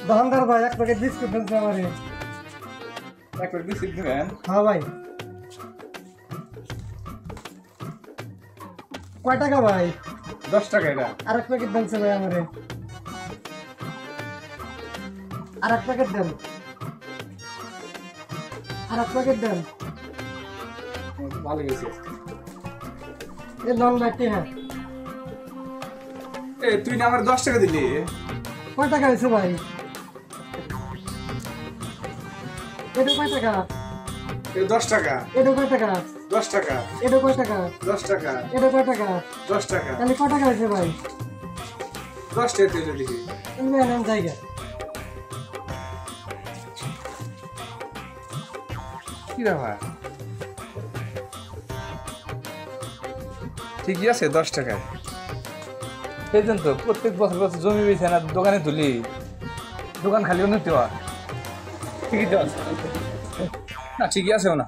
দোকানদার ভাই এক প্যাকেট বিস্কুট দেন আমারে। এক প্যাকেট বিস্কুট দিবেন? হ্যাঁ ভাই। কয় টাকা ভাই? 10 টাকা এটা। আরেক প্যাকেট দেন ভাই আমারে। আরেক প্যাকেট দেন। আরেক প্যাকেট দেন। ভালো গেছে। এ নন ব্যাটি হ্যাঁ। এ তুই না আমার 10 টাকা দিলি। কয় টাকা হয়েছে ভাই? এটা কয় টাকা? এ 10 টাকা। এটা কয় টাকা? 10 টাকা। এটা কয় টাকা? 10 টাকা। এটা কয় টাকা? 10 টাকা। তাহলে কয় টাকা হয়েছে ভাই? 10 টাকা তুই দিলি। তুমি আনাম জায়গা। কি ব্যাপার? ঠিকই আছে 10 টাকায়। এই জন্য তো প্রত্যেক বছর বছর জমি বেছে না দোকানে তুলি, দোকান খালি উন্নতি হয়। ঠিকই তো আছে না, ঠিকই আছে না।